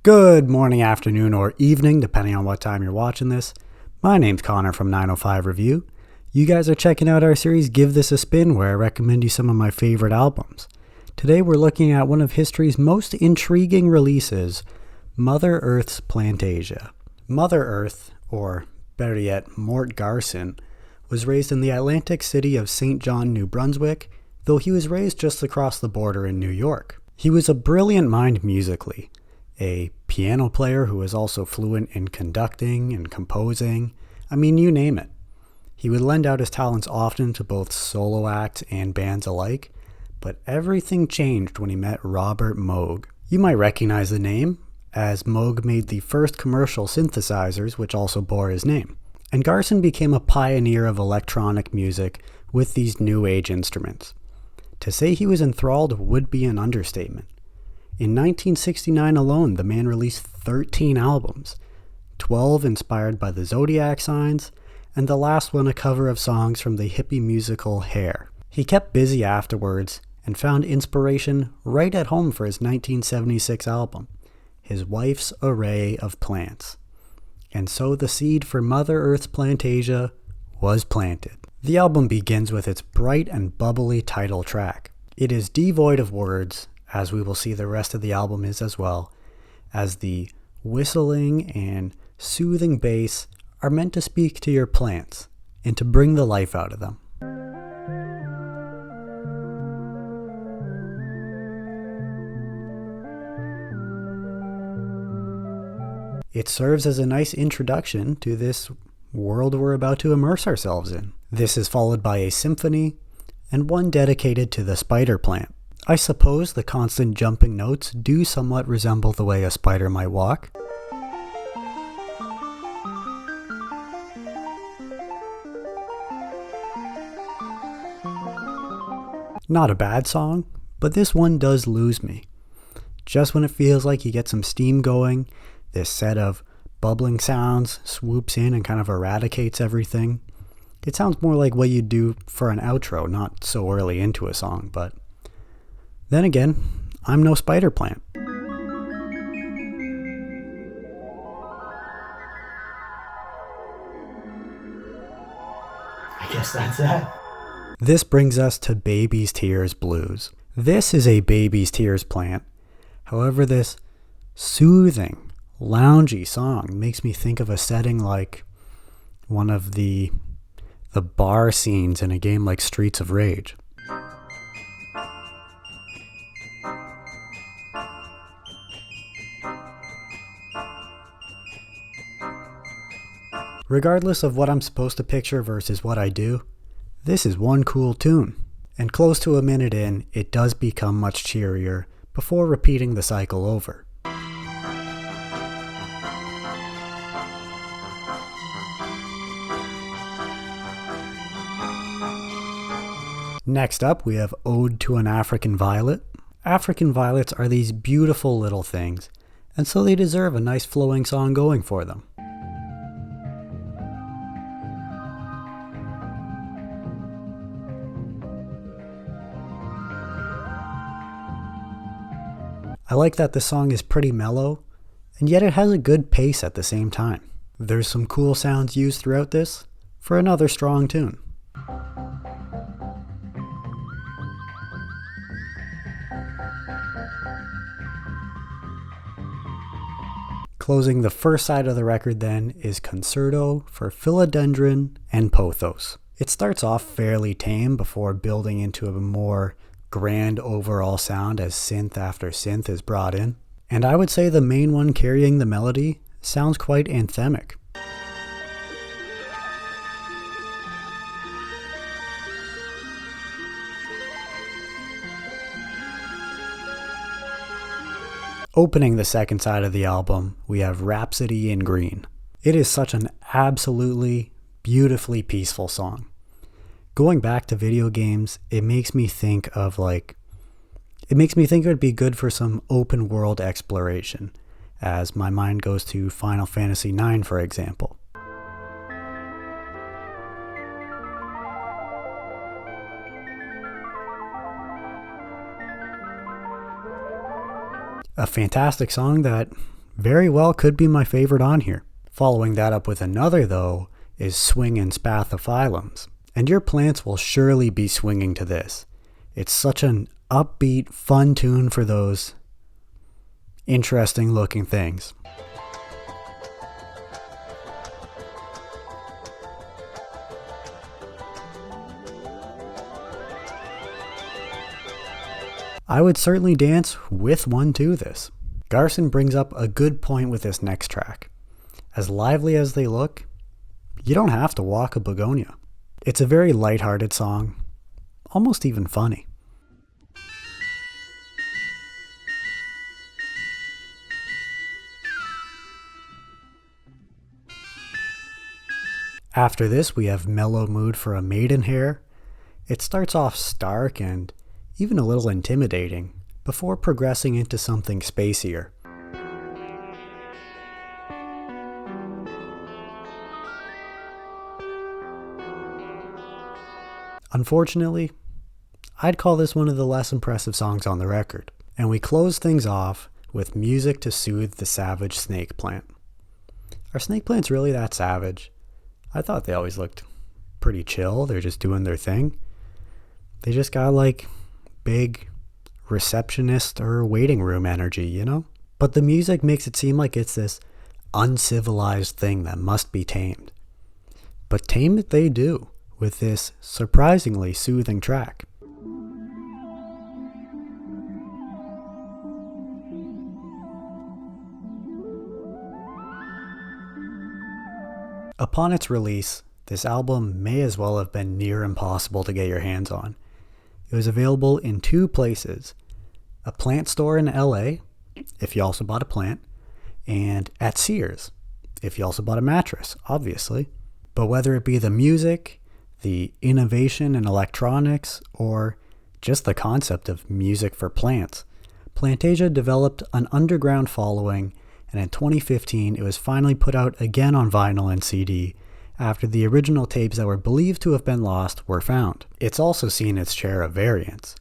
Good morning, afternoon, or evening, depending on what time you're watching this. My name's Connor from 905 Review. You guys are checking out our series Give This a Spin, where I recommend you some of my favorite albums. Today we're looking at one of history's most intriguing releases, Mother Earth's Plantasia. Mother Earth, or better yet, Mort Garson, was raised in the Atlantic city of St. John, New Brunswick, though he was raised just across the border in New York. He was a brilliant mind musically, a piano player who was also fluent in conducting and composing. I mean, you name it. He would lend out his talents often to both solo acts and bands alike, but everything changed when he met Robert Moog. You might recognize the name, as Moog made the first commercial synthesizers, which also bore his name. And Garson became a pioneer of electronic music with these new age instruments. To say he was enthralled would be an understatement. In 1969 alone, the man released 13 albums, 12 inspired by the zodiac signs, and the last one a cover of songs from the hippie musical Hair. He kept busy afterwards and found inspiration right at home for his 1976 album, His Wife's Array of Plants. And so the seed for Mother Earth's Plantasia was planted. The album begins with its bright and bubbly title track. It is devoid of words, as we will see the rest of the album is as well, as the whistling and soothing bass are meant to speak to your plants and to bring the life out of them. It serves as a nice introduction to this world we're about to immerse ourselves in. This is followed by a symphony and one dedicated to the spider plant. I suppose the constant jumping notes do somewhat resemble the way a spider might walk. Not a bad song, but this one does lose me. Just when it feels like you get some steam going, this set of bubbling sounds swoops in and kind of eradicates everything. It sounds more like what you'd do for an outro, not so early into a song, but then again, I'm no spider plant. I guess that's that. This brings us to Baby's Tears Blues. This is a Baby's Tears plant. However, this soothing, loungy song makes me think of a setting like one of the bar scenes in a game like Streets of Rage. Regardless of what I'm supposed to picture versus what I do, this is one cool tune. And close to a minute in, it does become much cheerier before repeating the cycle over. Next up, we have Ode to an African Violet. African violets are these beautiful little things, and so they deserve a nice flowing song going for them. I like that the song is pretty mellow, and yet it has a good pace at the same time. There's some cool sounds used throughout this for another strong tune. Closing the first side of the record then is Concerto for Philodendron and Pothos. It starts off fairly tame before building into a more grand overall sound as synth after synth is brought in. And I would say the main one carrying the melody sounds quite anthemic. Opening the second side of the album, we have Rhapsody in Green. It is such an absolutely beautifully peaceful song. Going back to video games, it makes me think it would be good for some open world exploration, as my mind goes to Final Fantasy IX, for example. A fantastic song that very well could be my favorite on here. Following that up with another, though, is Swingin' Spathiphyllums. And your plants will surely be swinging to this. It's such an upbeat, fun tune for those interesting looking things. I would certainly dance with one to this. Garson brings up a good point with this next track. As lively as they look, you don't have to walk a begonia. It's a very lighthearted song, almost even funny. After this, we have Mellow Mood for a Maidenhair. It starts off stark and even a little intimidating, before progressing into something spacier. Unfortunately, I'd call this one of the less impressive songs on the record. And we close things off with Music to Soothe the Savage Snake Plant. Are snake plants really that savage? I thought they always looked pretty chill. They're just doing their thing. They just got like big receptionist or waiting room energy, you know? But the music makes it seem like it's this uncivilized thing that must be tamed. But tame it they do, with this surprisingly soothing track. Upon its release, this album may as well have been near impossible to get your hands on. It was available in two places: a plant store in LA, if you also bought a plant, and at Sears, if you also bought a mattress, obviously. But whether it be the music, the innovation in electronics, or just the concept of music for plants, Plantasia developed an underground following, and in 2015 it was finally put out again on vinyl and CD after the original tapes that were believed to have been lost were found. It's also seen its share of variants.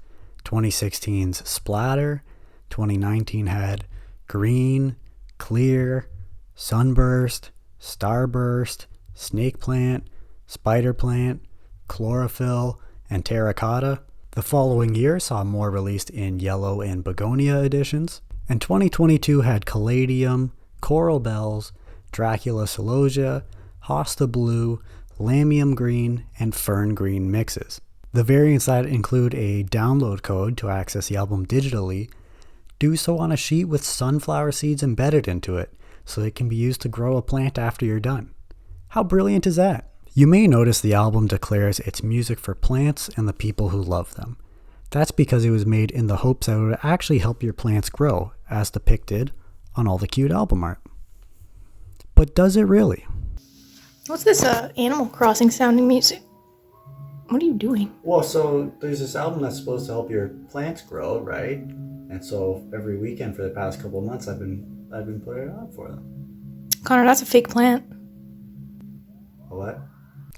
2016's Splatter, 2019 had Green, Clear, Sunburst, Starburst, Snake Plant, Spider Plant, Chlorophyll, and Terracotta. The following year saw more released in Yellow and Begonia editions. And 2022 had Caladium, Coral Bells, Dracula Celosia, Hosta Blue, Lamium Green, and Fern Green mixes. The variants that include a download code to access the album digitally do so on a sheet with sunflower seeds embedded into it, so it can be used to grow a plant after you're done. How brilliant is that? You may notice the album declares it's music for plants and the people who love them. That's because it was made in the hopes that it would actually help your plants grow, as depicted on all the cute album art. But does it really? What's this Animal Crossing sounding music? What are you doing? Well, so there's this album that's supposed to help your plants grow, right? And so every weekend for the past couple of months I've been putting it on for them. Connor, that's a fake plant. What?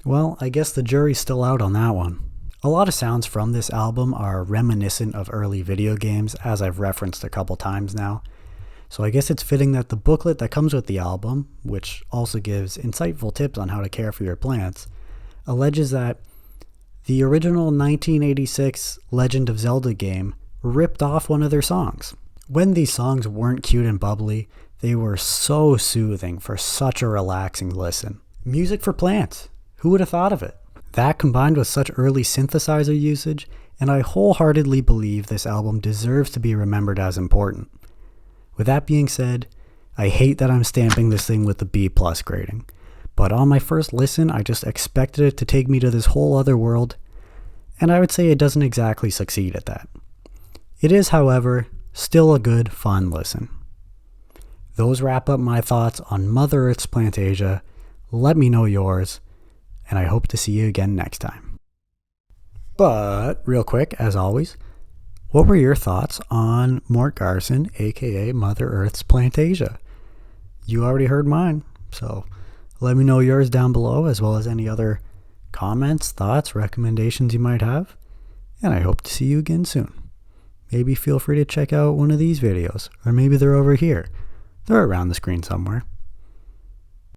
Well, I guess the jury's still out on that one. A lot of sounds from this album are reminiscent of early video games, as I've referenced a couple times now. So I guess it's fitting that the booklet that comes with the album, which also gives insightful tips on how to care for your plants, alleges that the original 1986 Legend of Zelda game ripped off one of their songs. When these songs weren't cute and bubbly, they were so soothing for such a relaxing listen. Music for plants. Who would have thought of it? That combined with such early synthesizer usage, and I wholeheartedly believe this album deserves to be remembered as important. With that being said, I hate that I'm stamping this thing with the B+ grading, but on my first listen I just expected it to take me to this whole other world, and I would say it doesn't exactly succeed at that. It is, however, still a good, fun listen. Those wrap up my thoughts on Mother Earth's Plantasia. Let me know yours, and I hope to see you again next time. But, real quick, as always, what were your thoughts on Mort Garson, aka Mother Earth's Plantasia? You already heard mine, so let me know yours down below, as well as any other comments, thoughts, recommendations you might have, and I hope to see you again soon. Maybe feel free to check out one of these videos, or maybe they're over here. They're around the screen somewhere.